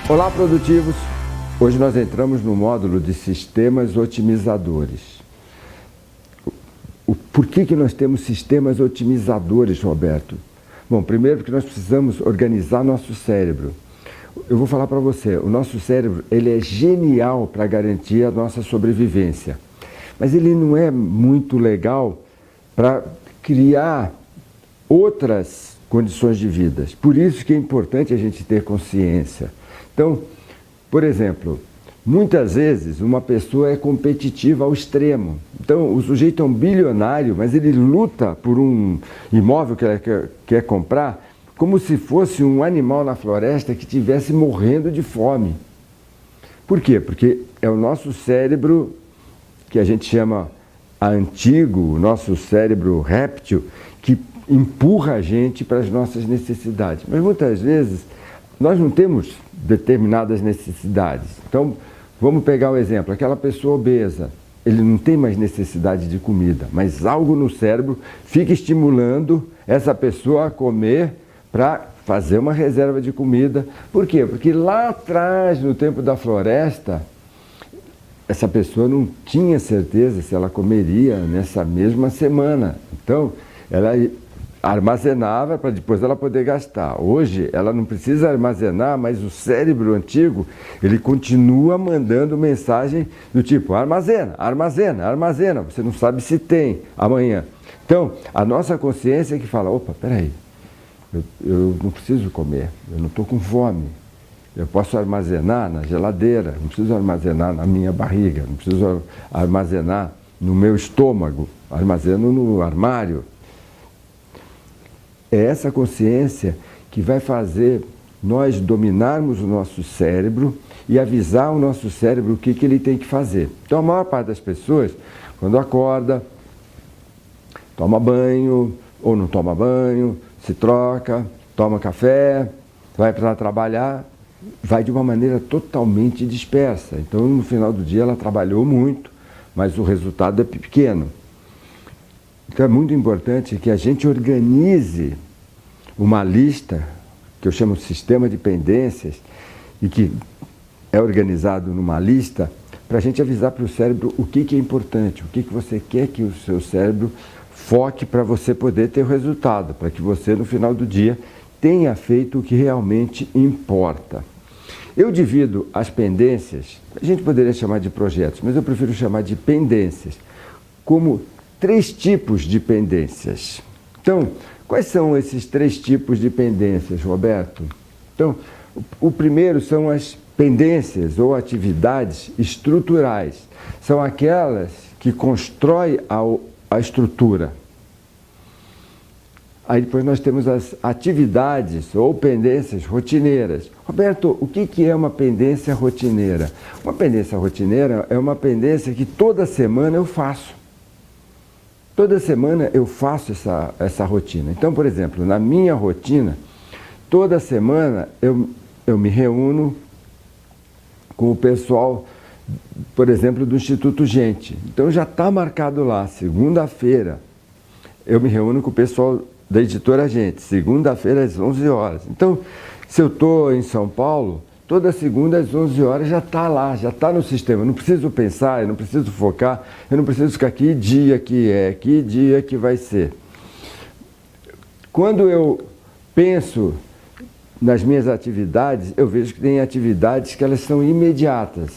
Olá, produtivos! Hoje nós entramos no módulo de sistemas otimizadores. Por que nós temos sistemas otimizadores, Roberto? Bom, primeiro porque nós precisamos organizar nosso cérebro. Eu vou falar para você, o nosso cérebro ele é genial para garantir a nossa sobrevivência, mas ele não é muito legal para criar outras condições de vida. Por isso que é importante a gente ter consciência. Então, por exemplo, muitas vezes uma pessoa é competitiva ao extremo. Então, o sujeito é um bilionário, mas ele luta por um imóvel que ele quer comprar como se fosse um animal na floresta que estivesse morrendo de fome. Por quê? Porque é o nosso cérebro, que a gente chama antigo, o nosso cérebro réptil, que empurra a gente para as nossas necessidades. Mas muitas vezes nós não temos determinadas necessidades. Então, vamos pegar o exemplo, aquela pessoa obesa, ele não tem mais necessidade de comida, mas algo no cérebro fica estimulando essa pessoa a comer para fazer uma reserva de comida. Por quê? Porque lá atrás, no tempo da floresta, essa pessoa não tinha certeza se ela comeria nessa mesma semana. Então, ela armazenava para depois ela poder gastar. Hoje, ela não precisa armazenar, mas o cérebro antigo, ele continua mandando mensagem do tipo, armazena, armazena, armazena, você não sabe se tem amanhã. Então, a nossa consciência é que fala, opa, peraí, eu não preciso comer, eu não estou com fome. Eu posso armazenar na geladeira, não preciso armazenar na minha barriga, não preciso armazenar no meu estômago, armazeno no armário. É essa consciência que vai fazer nós dominarmos o nosso cérebro e avisar o nosso cérebro o que ele tem que fazer. Então, a maior parte das pessoas, quando acorda, toma banho ou não toma banho, se troca, toma café, vai para trabalhar, vai de uma maneira totalmente dispersa. Então, no final do dia, ela trabalhou muito, mas o resultado é pequeno. Então, é muito importante que a gente organize uma lista, que eu chamo de sistema de pendências, e que é organizado numa lista, para a gente avisar para o cérebro o que é importante, o que você quer que o seu cérebro foque para você poder ter o resultado, para que você, no final do dia, tenha feito o que realmente importa. Eu divido as pendências, a gente poderia chamar de projetos, mas eu prefiro chamar de pendências, como 3 tipos de pendências. Então, quais são esses 3 tipos de pendências, Roberto? Então, o primeiro são as pendências ou atividades estruturais. São aquelas que constroem a estrutura. Aí depois nós temos as atividades ou pendências rotineiras. Roberto, o que é uma pendência rotineira? Uma pendência rotineira é uma pendência que toda semana eu faço. Toda semana eu faço essa rotina. Então, por exemplo, na minha rotina, toda semana eu me reúno com o pessoal, por exemplo, do Instituto Gente. Então já está marcado lá, segunda-feira, eu me reúno com o pessoal da editora Gente, segunda-feira às 11 horas. Então, se eu estou em São Paulo, toda segunda às 11 horas já está lá, já está no sistema. Eu não preciso pensar, eu não preciso focar, eu não preciso ficar que dia que vai ser. Quando eu penso nas minhas atividades, eu vejo que tem atividades que elas são imediatas.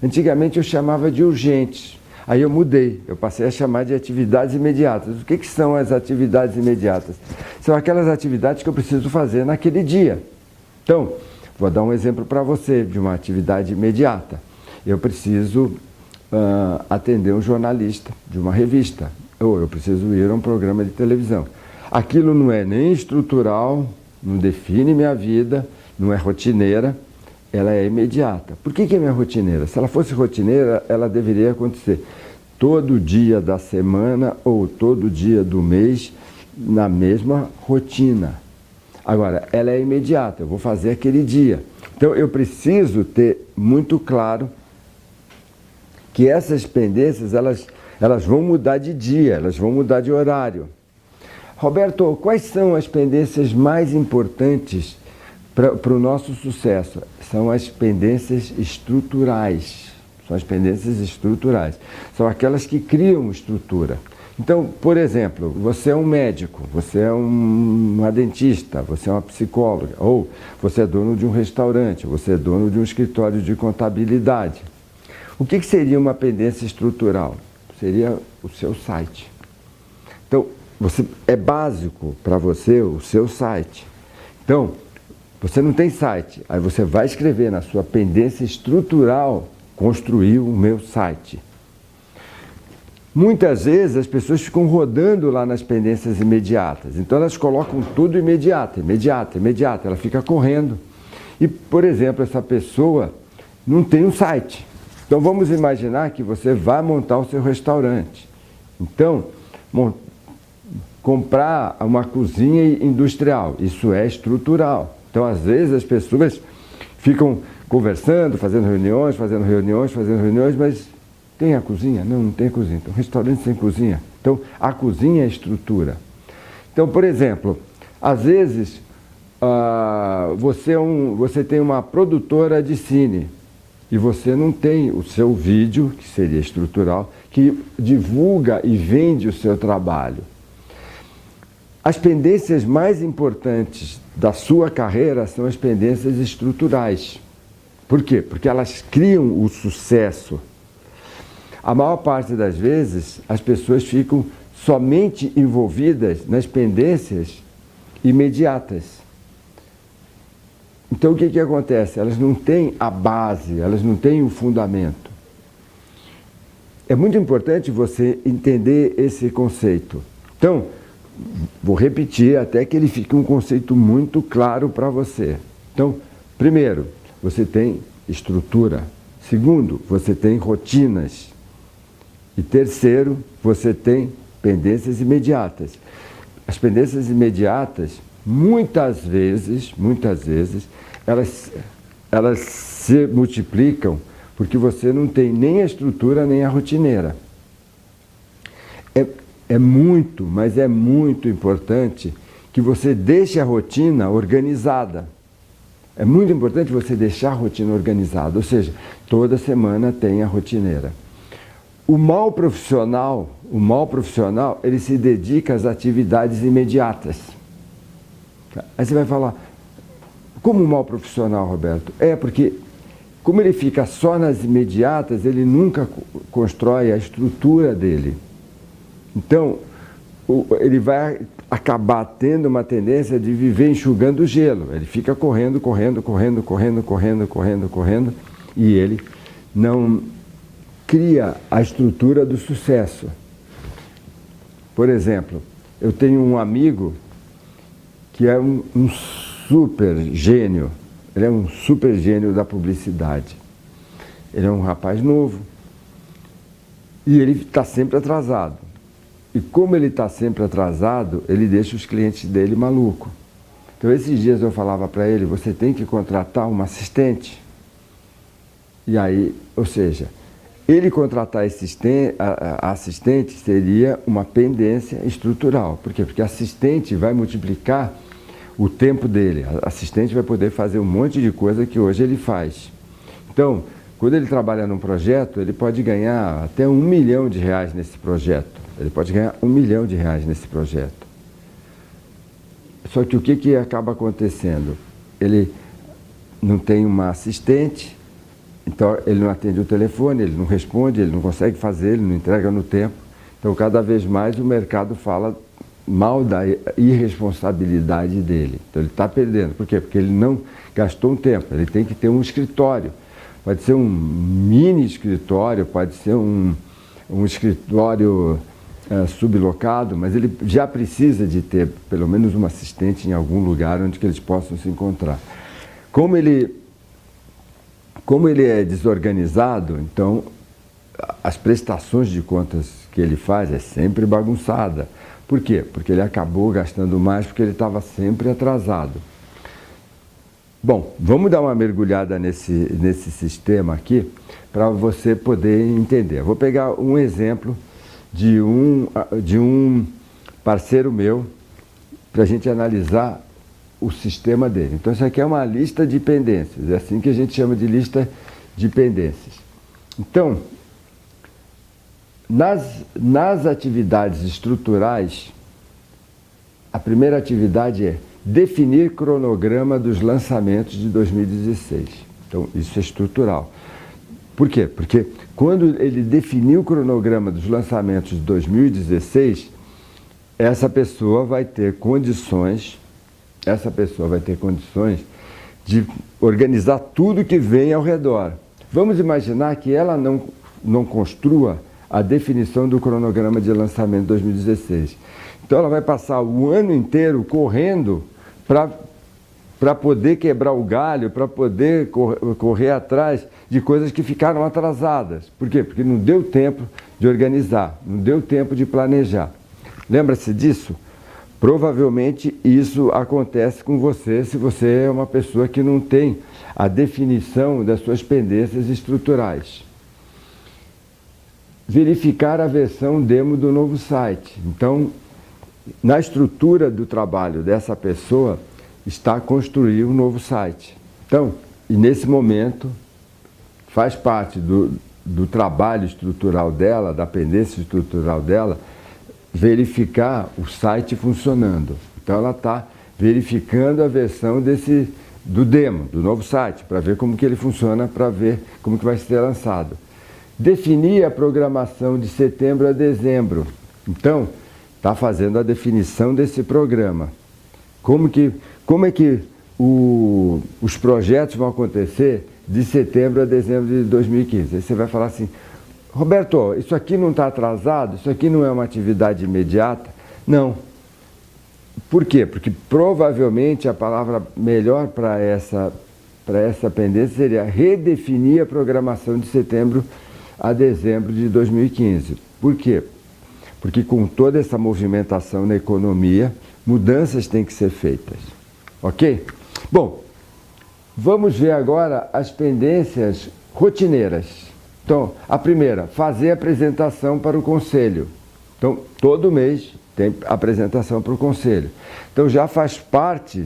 Antigamente eu chamava de urgentes, aí eu mudei, eu passei a chamar de atividades imediatas. O que são as atividades imediatas? São aquelas atividades que eu preciso fazer naquele dia. Então, vou dar um exemplo para você de uma atividade imediata. Eu preciso atender um jornalista de uma revista, ou eu preciso ir a um programa de televisão. Aquilo não é nem estrutural, não define minha vida, não é rotineira, ela é imediata. Por que é minha rotineira? Se ela fosse rotineira, ela deveria acontecer todo dia da semana ou todo dia do mês, na mesma rotina. Agora, ela é imediata, eu vou fazer aquele dia. Então, eu preciso ter muito claro que essas pendências, elas vão mudar de dia, elas vão mudar de horário. Roberto, quais são as pendências mais importantes para o nosso sucesso são as pendências estruturais. São as pendências estruturais. São aquelas que criam estrutura. Então, por exemplo, você é um médico, você é uma dentista, você é uma psicóloga, ou você é dono de um restaurante, você é dono de um escritório de contabilidade. O que seria uma pendência estrutural? Seria o seu site. Então, é básico para você o seu site. Então, você não tem site, aí você vai escrever na sua pendência estrutural, construir o meu site. Muitas vezes as pessoas ficam rodando lá nas pendências imediatas, então elas colocam tudo imediato, ela fica correndo. E, por exemplo, essa pessoa não tem um site. Então vamos imaginar que você vai montar o seu restaurante. Então, comprar uma cozinha industrial, isso é estrutural. Então, às vezes as pessoas ficam conversando, fazendo reuniões, mas tem a cozinha? Não, não tem cozinha. Então, restaurante sem cozinha. Então, a cozinha é estrutura. Então, por exemplo, às vezes você tem uma produtora de cine e você não tem o seu vídeo, que seria estrutural, que divulga e vende o seu trabalho. As pendências mais importantes da sua carreira são as pendências estruturais. Por quê? Porque elas criam o sucesso. A maior parte das vezes, as pessoas ficam somente envolvidas nas pendências imediatas. Então, o que acontece? Elas não têm a base, elas não têm o fundamento. É muito importante você entender esse conceito. Então, vou repetir até que ele fique um conceito muito claro para você. Então, primeiro, você tem estrutura. Segundo, você tem rotinas. E terceiro, você tem pendências imediatas. As pendências imediatas, muitas vezes, elas se multiplicam porque você não tem nem a estrutura nem a rotineira. Mas é muito importante que você deixe a rotina organizada. É muito importante você deixar a rotina organizada, ou seja, toda semana tem a rotineira. O mau profissional, ele se dedica às atividades imediatas. Aí você vai falar, como um mau profissional, Roberto? Porque como ele fica só nas imediatas, ele nunca constrói a estrutura dele. Então, ele vai acabar tendo uma tendência de viver enxugando gelo. Ele fica correndo, e ele não cria a estrutura do sucesso. Por exemplo, eu tenho um amigo que é um super gênio, ele é um super gênio da publicidade. Ele é um rapaz novo e ele está sempre atrasado. E como ele está sempre atrasado, ele deixa os clientes dele maluco. Então, esses dias eu falava para ele, você tem que contratar uma assistente. E aí, ou seja, ele contratar a assistente seria uma pendência estrutural. Por quê? Porque a assistente vai multiplicar o tempo dele. A assistente vai poder fazer um monte de coisa que hoje ele faz. Então, quando ele trabalha num projeto, ele pode ganhar até R$1 milhão nesse projeto. Ele pode ganhar R$1 milhão nesse projeto. Só que o que acaba acontecendo? Ele não tem uma assistente, então ele não atende o telefone, ele não responde, ele não consegue fazer, ele não entrega no tempo. Então, cada vez mais o mercado fala mal da irresponsabilidade dele. Então, ele está perdendo. Por quê? Porque ele não gastou um tempo. Ele tem que ter um escritório. Pode ser um mini escritório, pode ser um escritório sublocado, mas ele já precisa de ter pelo menos uma assistente em algum lugar onde que eles possam se encontrar. Como ele é desorganizado, então as prestações de contas que ele faz é sempre bagunçada. Por quê? Porque ele acabou gastando mais porque ele estava sempre atrasado. Bom, vamos dar uma mergulhada nesse sistema aqui para você poder entender. Eu vou pegar um exemplo de um parceiro meu para a gente analisar o sistema dele. Então isso aqui é uma lista de pendências, é assim que a gente chama de lista de pendências. Então, nas atividades estruturais, a primeira atividade é definir cronograma dos lançamentos de 2016. Então, isso é estrutural. Por quê? Porque quando ele definiu o cronograma dos lançamentos de 2016, essa pessoa vai ter condições de organizar tudo que vem ao redor. Vamos imaginar que ela não construa a definição do cronograma de lançamento de 2016. Então ela vai passar o ano inteiro correndo para poder quebrar o galho, para poder correr atrás de coisas que ficaram atrasadas. Por quê? Porque não deu tempo de organizar, não deu tempo de planejar. Lembra-se disso? Provavelmente isso acontece com você se você é uma pessoa que não tem a definição das suas pendências estruturais. Verificar a versão demo do novo site. Então, na estrutura do trabalho dessa pessoa está construir um novo site. Então, e nesse momento, faz parte do trabalho estrutural dela, da pendência estrutural dela, verificar o site funcionando. Então ela está verificando a versão do demo, do novo site, para ver como que ele funciona, para ver como que vai ser lançado. Definir a programação de setembro a dezembro. Então, está fazendo a definição desse programa. Como é que os projetos vão acontecer de setembro a dezembro de 2015? Aí você vai falar assim, Roberto, isso aqui não está atrasado? Isso aqui não é uma atividade imediata? Não. Por quê? Porque provavelmente a palavra melhor para essa pendência seria redefinir a programação de setembro a dezembro de 2015. Por quê? Porque com toda essa movimentação na economia, mudanças têm que ser feitas. Ok? Bom, vamos ver agora as pendências rotineiras. Então, a primeira, fazer apresentação para o conselho. Então, todo mês tem apresentação para o conselho. Então, já faz parte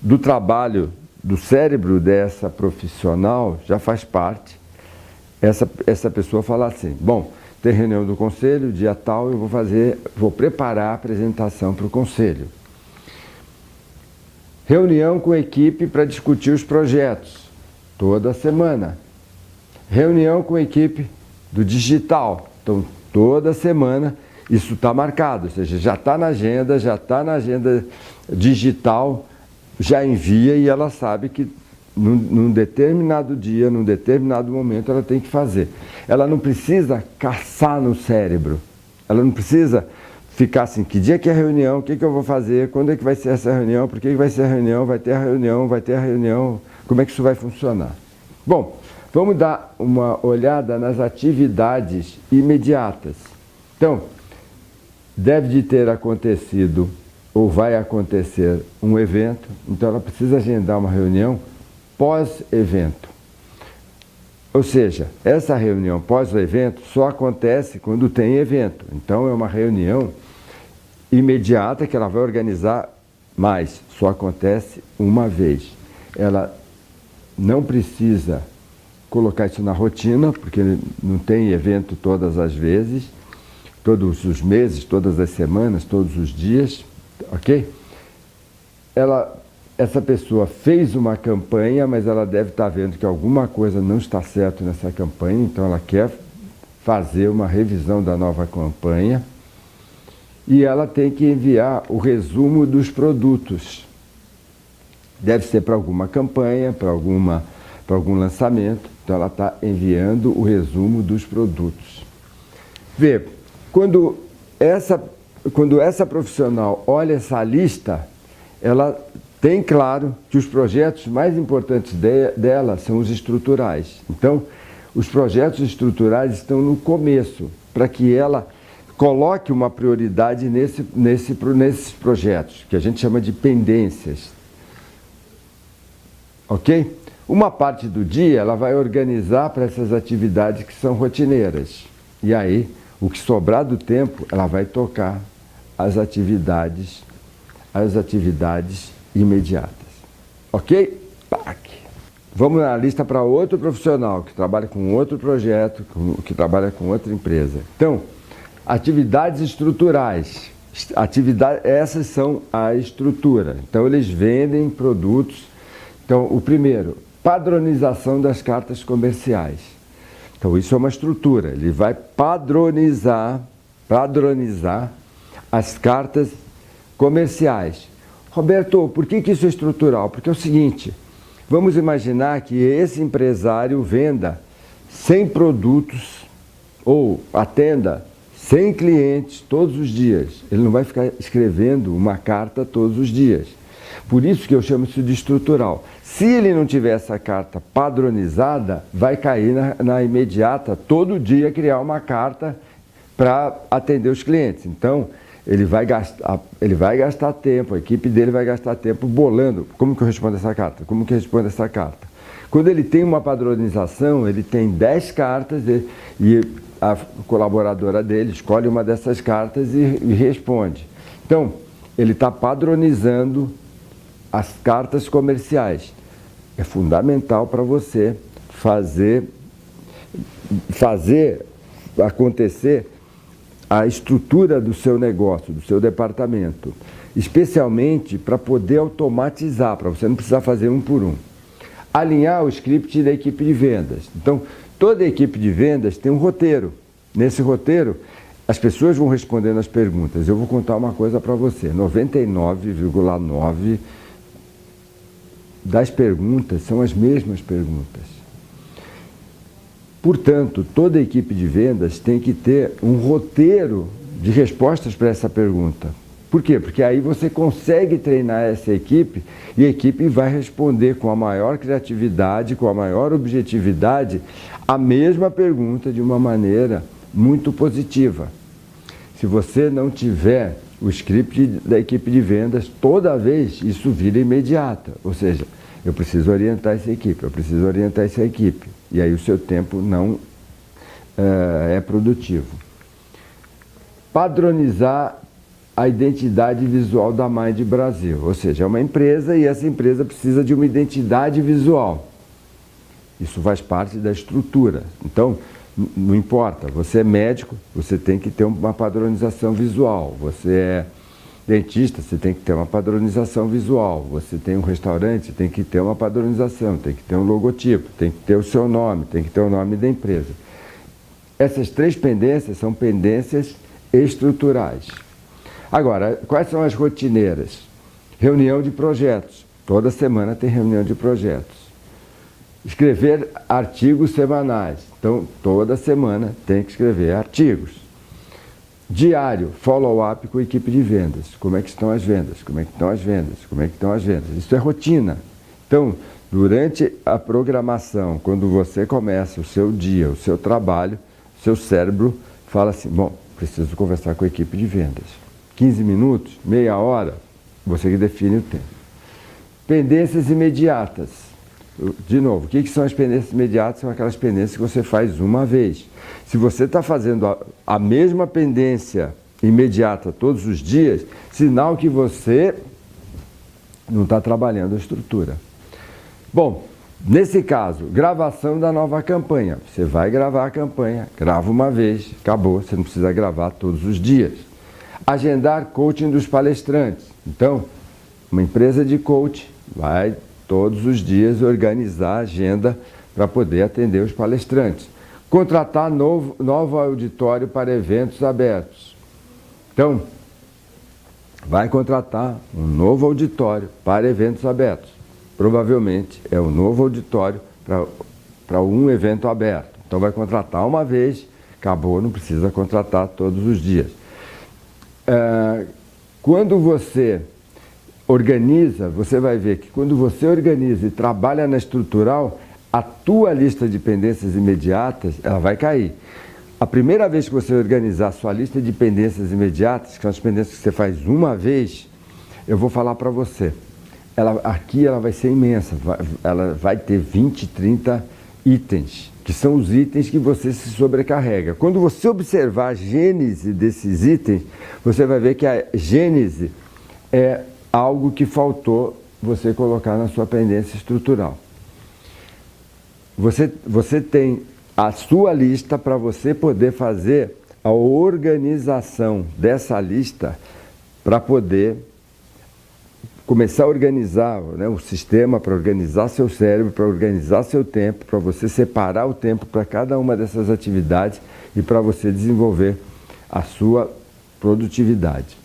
do trabalho do cérebro dessa profissional, já faz parte essa pessoa falar assim, bom, tem reunião do conselho, dia tal, eu vou preparar a apresentação para o conselho. Reunião com a equipe para discutir os projetos, toda semana. Reunião com a equipe do digital. Então, toda semana isso está marcado, ou seja, já está na agenda digital, já envia e ela sabe que num determinado dia, num determinado momento, ela tem que fazer. Ela não precisa caçar no cérebro, ela não precisa ficar assim, que dia que é a reunião, o que eu vou fazer, quando é que vai ser essa reunião, por que vai ser a reunião, vai ter a reunião, como é que isso vai funcionar. Bom, vamos dar uma olhada nas atividades imediatas. Então, deve de ter acontecido ou vai acontecer um evento, então ela precisa agendar uma reunião pós-evento. Ou seja, essa reunião pós o evento só acontece quando tem evento. Então é uma reunião imediata que ela vai organizar, mas só acontece uma vez. Ela não precisa colocar isso na rotina, porque não tem evento todas as vezes, todos os meses, todas as semanas, todos os dias, ok? Essa pessoa fez uma campanha, mas ela deve estar vendo que alguma coisa não está certo nessa campanha, então ela quer fazer uma revisão da nova campanha e ela tem que enviar o resumo dos produtos. Deve ser para alguma campanha, para algum lançamento, então ela está enviando o resumo dos produtos. Vê, quando essa profissional olha essa lista, ela tem claro que os projetos mais importantes dela são os estruturais. Então, os projetos estruturais estão no começo, para que ela coloque uma prioridade nesses projetos, que a gente chama de pendências. Ok? Uma parte do dia ela vai organizar para essas atividades que são rotineiras. E aí, o que sobrar do tempo, ela vai tocar as atividades imediatas. Ok? Pac. Vamos na lista para outro profissional que trabalha com outro projeto, que trabalha com outra empresa. Então, atividades estruturais. Essas são a estrutura. Então, eles vendem produtos. Então, o primeiro, padronização das cartas comerciais. Então, isso é uma estrutura. Ele vai padronizar as cartas comerciais. Roberto, por que isso é estrutural? Porque é o seguinte, vamos imaginar que esse empresário venda 100 produtos ou atenda 100 clientes todos os dias. Ele não vai ficar escrevendo uma carta todos os dias. Por isso que eu chamo isso de estrutural. Se ele não tiver essa carta padronizada, vai cair na imediata, todo dia criar uma carta para atender os clientes. Então, ele vai gastar tempo, a equipe dele vai gastar tempo bolando. Como que eu respondo essa carta? Como que eu respondo essa carta? Quando ele tem uma padronização, ele tem 10 cartas e a colaboradora dele escolhe uma dessas cartas e responde. Então, ele está padronizando as cartas comerciais. É fundamental para você fazer acontecer a estrutura do seu negócio, do seu departamento, especialmente para poder automatizar, para você não precisar fazer um por um. Alinhar o script da equipe de vendas. Então, toda a equipe de vendas tem um roteiro. Nesse roteiro, as pessoas vão respondendo as perguntas. Eu vou contar uma coisa para você, 99,9% das perguntas são as mesmas perguntas. Portanto, toda a equipe de vendas tem que ter um roteiro de respostas para essa pergunta. Por quê? Porque aí você consegue treinar essa equipe e a equipe vai responder com a maior criatividade, com a maior objetividade, a mesma pergunta de uma maneira muito positiva. Se você não tiver o script da equipe de vendas, toda vez isso vira imediata. Ou seja, eu preciso orientar essa equipe, eu preciso orientar essa equipe. E aí o seu tempo não é produtivo. Padronizar a identidade visual da Mind Brasil. Ou seja, é uma empresa e essa empresa precisa de uma identidade visual. Isso faz parte da estrutura. Então, não importa, você é médico, você tem que ter uma padronização visual. Você é dentista, você tem que ter uma padronização visual. Você tem um restaurante, tem que ter uma padronização, tem que ter um logotipo, tem que ter o seu nome, tem que ter o nome da empresa. Essas 3 pendências são pendências estruturais. Agora, quais são as rotineiras? Reunião de projetos. Toda semana tem reunião de projetos. Escrever artigos semanais. Então, toda semana tem que escrever artigos. Diário, follow-up com a equipe de vendas. Como é que estão as vendas? Como é que estão as vendas? Como é que estão as vendas? Isso é rotina. Então, durante a programação, quando você começa o seu dia, o seu trabalho, seu cérebro fala assim, bom, preciso conversar com a equipe de vendas. 15 minutos, meia hora, você que define o tempo. Pendências imediatas. De novo, o que são as pendências imediatas? São aquelas pendências que você faz uma vez. Se você está fazendo a mesma pendência imediata todos os dias, sinal que você não está trabalhando a estrutura. Bom, nesse caso, gravação da nova campanha. Você vai gravar a campanha, grava uma vez, acabou, você não precisa gravar todos os dias. Agendar coaching dos palestrantes. Então, uma empresa de coaching vai todos os dias organizar a agenda para poder atender os palestrantes. Contratar novo auditório para eventos abertos. Então, vai contratar um novo auditório para eventos abertos. Provavelmente é um novo auditório para um evento aberto. Então, vai contratar uma vez, acabou, não precisa contratar todos os dias. Quando você organiza, você vai ver que quando você organiza e trabalha na estrutural, a tua lista de pendências imediatas, ela vai cair. A primeira vez que você organizar a sua lista de pendências imediatas, que são as pendências que você faz uma vez, eu vou falar para você. Aqui ela vai ser imensa, ela vai ter 20, 30 itens, que são os itens que você se sobrecarrega. Quando você observar a gênese desses itens, você vai ver que a gênese é algo que faltou você colocar na sua pendência estrutural. Você tem a sua lista para você poder fazer a organização dessa lista para poder começar a organizar, né, o sistema, para organizar seu cérebro, para organizar seu tempo, para você separar o tempo para cada uma dessas atividades e para você desenvolver a sua produtividade.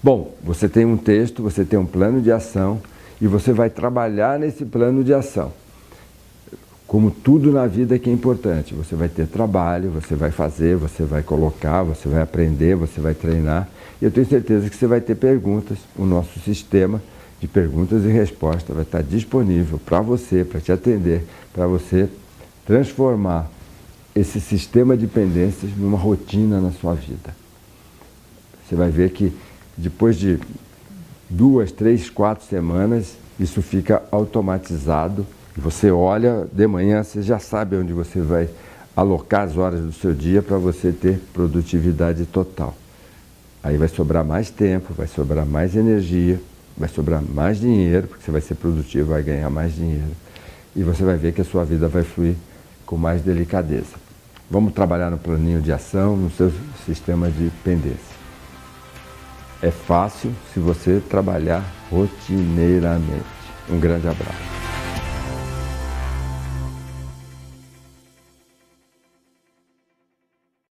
Bom, você tem um texto, você tem um plano de ação e você vai trabalhar nesse plano de ação. Como tudo na vida que é importante, você vai ter trabalho, você vai fazer, você vai colocar, você vai aprender, você vai treinar. E eu tenho certeza que você vai ter perguntas. O nosso sistema de perguntas e respostas vai estar disponível para você, para te atender, para você transformar esse sistema de pendências numa rotina na sua vida. Você vai ver que depois de 2, 3, 4 semanas, isso fica automatizado. Você olha, de manhã você já sabe onde você vai alocar as horas do seu dia para você ter produtividade total. Aí vai sobrar mais tempo, vai sobrar mais energia, vai sobrar mais dinheiro, porque você vai ser produtivo, vai ganhar mais dinheiro. E você vai ver que a sua vida vai fluir com mais delicadeza. Vamos trabalhar no planinho de ação, no seu sistema de pendência. É fácil se você trabalhar rotineiramente. Um grande abraço.